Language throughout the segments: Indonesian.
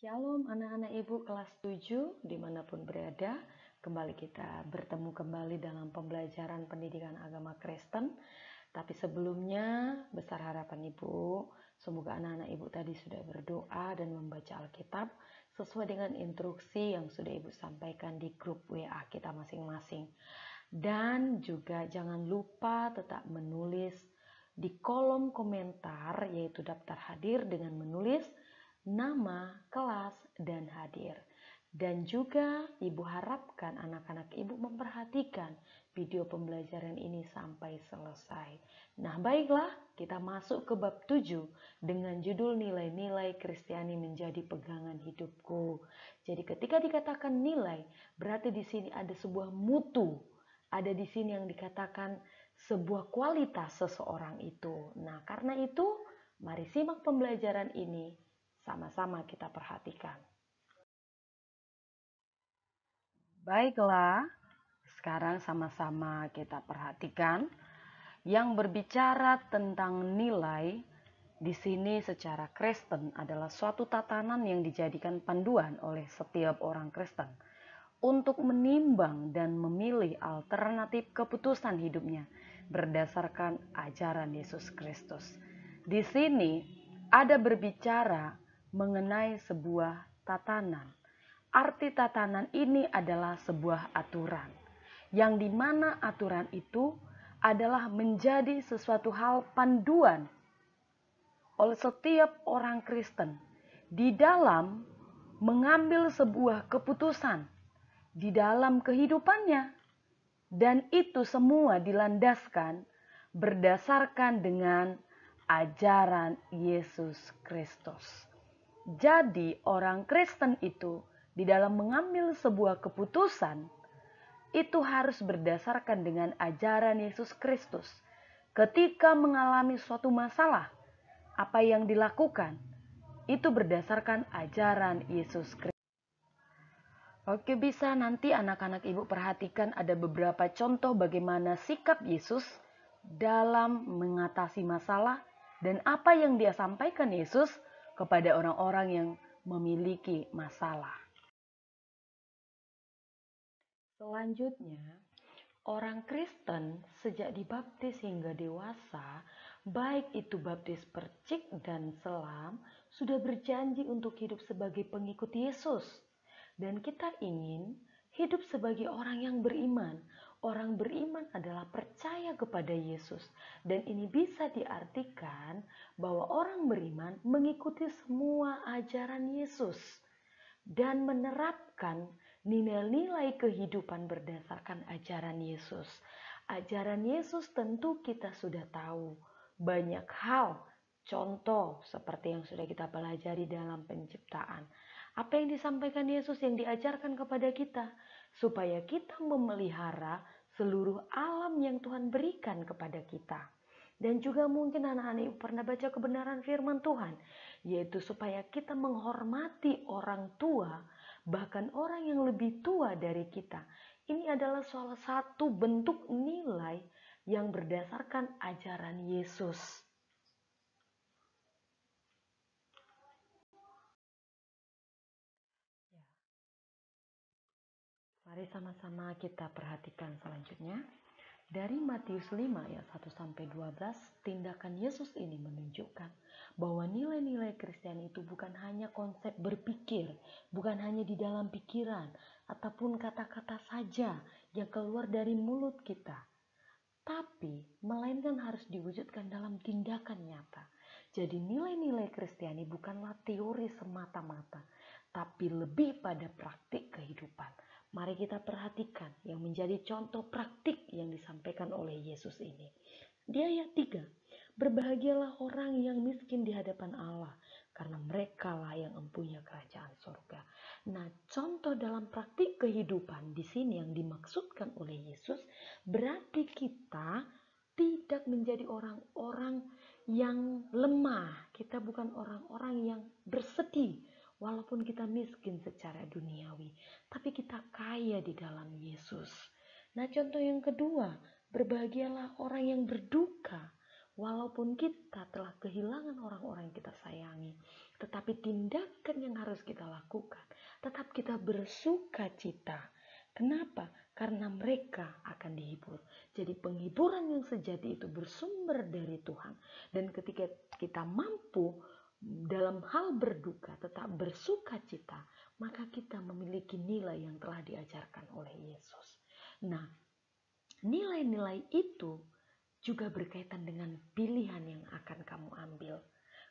Shalom anak-anak ibu kelas 7 dimanapun berada. Kembali kita bertemu kembali dalam pembelajaran pendidikan agama Kristen. Tapi sebelumnya besar harapan ibu, semoga anak-anak ibu tadi sudah berdoa dan membaca Alkitab sesuai dengan instruksi yang sudah ibu sampaikan di grup WA kita masing-masing. Dan juga jangan lupa tetap menulis di kolom komentar yaitu daftar hadir dengan menulis nama, kelas, dan hadir. Dan juga ibu harapkan anak-anak ibu memperhatikan video pembelajaran ini sampai selesai. Nah baiklah, kita masuk ke bab 7 dengan judul nilai-nilai Kristiani menjadi pegangan hidupku. Jadi ketika dikatakan nilai, berarti di sini ada sebuah mutu. Ada di sini yang dikatakan sebuah kualitas seseorang itu. Nah karena itu, mari simak pembelajaran ini. Sama-sama kita perhatikan. Baiklah, sekarang sama-sama kita perhatikan yang berbicara tentang nilai di sini secara Kristen adalah suatu tatanan yang dijadikan panduan oleh setiap orang Kristen untuk menimbang dan memilih alternatif keputusan hidupnya berdasarkan ajaran Yesus Kristus. Di sini ada berbicara mengenai sebuah tatanan. Arti tatanan ini adalah sebuah aturan, yang dimana aturan itu adalah menjadi sesuatu hal panduan oleh setiap orang Kristen di dalam mengambil sebuah keputusan di dalam kehidupannya. Dan itu semua dilandaskan berdasarkan dengan ajaran Yesus Kristus. Jadi orang Kristen itu di dalam mengambil sebuah keputusan itu harus berdasarkan dengan ajaran Yesus Kristus. Ketika mengalami suatu masalah, apa yang dilakukan itu berdasarkan ajaran Yesus Kristus. Oke, bisa nanti anak-anak ibu perhatikan ada beberapa contoh bagaimana sikap Yesus dalam mengatasi masalah dan apa yang dia sampaikan Yesus kepada orang-orang yang memiliki masalah. Selanjutnya, orang Kristen sejak dibaptis hingga dewasa, baik itu baptis percik dan selam, sudah berjanji untuk hidup sebagai pengikut Yesus. Dan kita ingin hidup sebagai orang yang beriman. Orang beriman adalah percaya kepada Yesus. Dan ini bisa diartikan bahwa orang beriman mengikuti semua ajaran Yesus dan menerapkan nilai-nilai kehidupan berdasarkan ajaran Yesus. Ajaran Yesus tentu kita sudah tahu banyak hal, contoh seperti yang sudah kita pelajari dalam penciptaan. Apa yang disampaikan Yesus yang diajarkan kepada kita supaya kita memelihara seluruh alam yang Tuhan berikan kepada kita. Dan juga mungkin anak-anak ibu pernah baca kebenaran firman Tuhan, yaitu supaya kita menghormati orang tua, bahkan orang yang lebih tua dari kita. Ini adalah salah satu bentuk nilai yang berdasarkan ajaran Yesus. Mari sama-sama kita perhatikan selanjutnya. Dari Matius 5 ayat 1-12, tindakan Yesus ini menunjukkan bahwa nilai-nilai Kristiani itu bukan hanya konsep berpikir, bukan hanya di dalam pikiran, ataupun kata-kata saja yang keluar dari mulut kita. Tapi, melainkan harus diwujudkan dalam tindakan nyata. Jadi nilai-nilai Kristiani bukanlah teori semata-mata, tapi lebih pada praktik kehidupan. Mari kita perhatikan yang menjadi contoh praktik yang disampaikan oleh Yesus ini. Di ayat 3, berbahagialah orang yang miskin di hadapan Allah, karena merekalah yang empunya kerajaan surga. Nah, contoh dalam praktik kehidupan di sini yang dimaksudkan oleh Yesus, berarti kita tidak menjadi orang-orang yang lemah. Kita bukan orang-orang yang bersedih. Walaupun kita miskin secara duniawi, tapi kita kaya di dalam Yesus. Nah, contoh yang kedua, berbahagialah orang yang berduka. Walaupun kita telah kehilangan orang-orang yang kita sayangi, tetapi tindakan yang harus kita lakukan, tetap kita bersuka cita. Kenapa? Karena mereka akan dihibur. Jadi penghiburan yang sejati itu bersumber dari Tuhan. Dan ketika kita mampu dalam hal berduka tetap bersuka cita, maka kita memiliki nilai yang telah diajarkan oleh Yesus. Nah, nilai-nilai itu juga berkaitan dengan pilihan yang akan kamu ambil.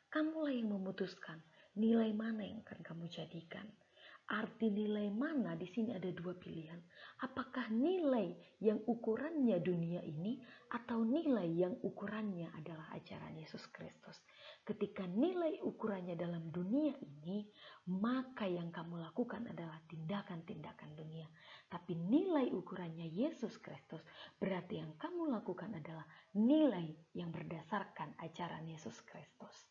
Kamulah yang memutuskan nilai mana yang akan kamu jadikan. Arti nilai mana di sini ada dua pilihan. Apakah nilai yang ukurannya dunia ini atau nilai yang ukurannya adalah ajaran Yesus Kristus. Ketika nilai ukurannya dalam dunia ini, maka yang kamu lakukan adalah tindakan-tindakan dunia. Tapi nilai ukurannya Yesus Kristus, berarti yang kamu lakukan adalah nilai yang berdasarkan ajaran Yesus Kristus.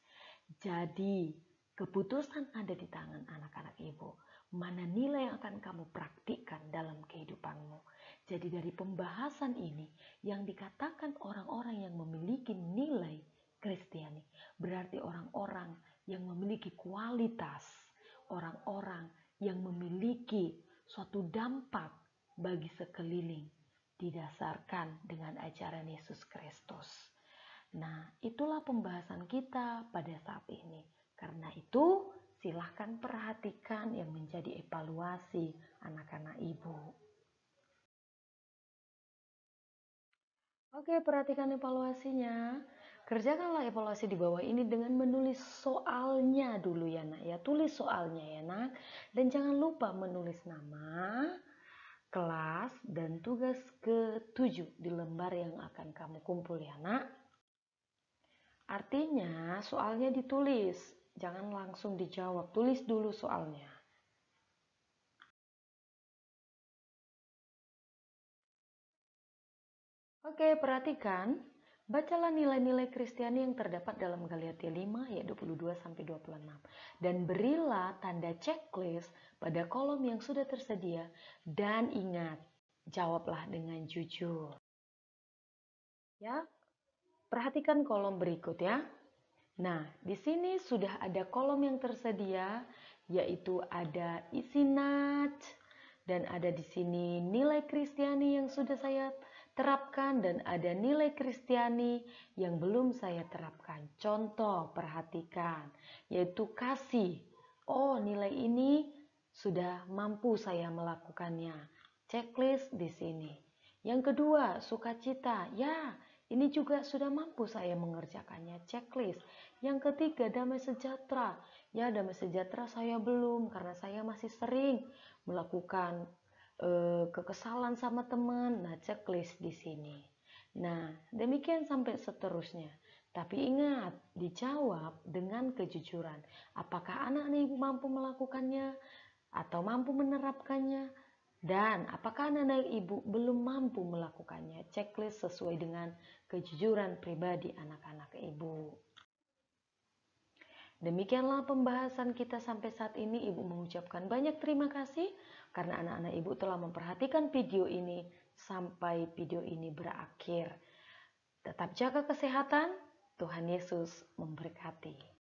Jadi, keputusan ada di tangan anak-anak ibu. Mana nilai yang akan kamu praktikkan dalam kehidupanmu. Jadi dari pembahasan ini, yang dikatakan orang-orang yang memiliki nilai Kristiani, berarti orang-orang yang memiliki kualitas, orang-orang yang memiliki suatu dampak bagi sekeliling, didasarkan dengan ajaran Yesus Kristus. Nah, itulah pembahasan kita pada saat ini. Karena itu, silahkan perhatikan yang menjadi evaluasi anak-anak ibu. Oke, perhatikan evaluasinya. Kerjakanlah evaluasi di bawah ini dengan menulis soalnya dulu ya nak ya. Tulis soalnya ya nak. Dan jangan lupa menulis nama, kelas, dan tugas ke-7 di lembar yang akan kamu kumpul ya nak. Artinya soalnya ditulis, jangan langsung dijawab. Tulis dulu soalnya. Oke, perhatikan. Bacalah nilai-nilai Kristiani yang terdapat dalam Galatia 5 ayat 22-26. Dan berilah tanda checklist pada kolom yang sudah tersedia. Dan ingat, jawablah dengan jujur. Ya, perhatikan kolom berikut ya. Nah, di sini sudah ada kolom yang tersedia, yaitu ada isi nat, dan ada di sini nilai Kristiani yang sudah saya terapkan, dan ada nilai Kristiani yang belum saya terapkan. Contoh, perhatikan, yaitu kasih. Oh, nilai ini sudah mampu saya melakukannya. Checklist di sini. Yang kedua, sukacita. Ya, ini juga sudah mampu saya mengerjakannya, checklist. Yang ketiga, damai sejahtera. Ya, damai sejahtera saya belum, karena saya masih sering melakukan kekesalan sama teman. Nah, checklist di sini. Nah, demikian sampai seterusnya. Tapi ingat, dijawab dengan kejujuran. Apakah anak-anak ibu mampu melakukannya atau mampu menerapkannya? Dan apakah anak-anak ibu belum mampu melakukannya? Checklist sesuai dengan kejujuran pribadi anak-anak ibu. Demikianlah pembahasan kita sampai saat ini. Ibu mengucapkan banyak terima kasih karena anak-anak ibu telah memperhatikan video ini sampai video ini berakhir. Tetap jaga kesehatan. Tuhan Yesus memberkati.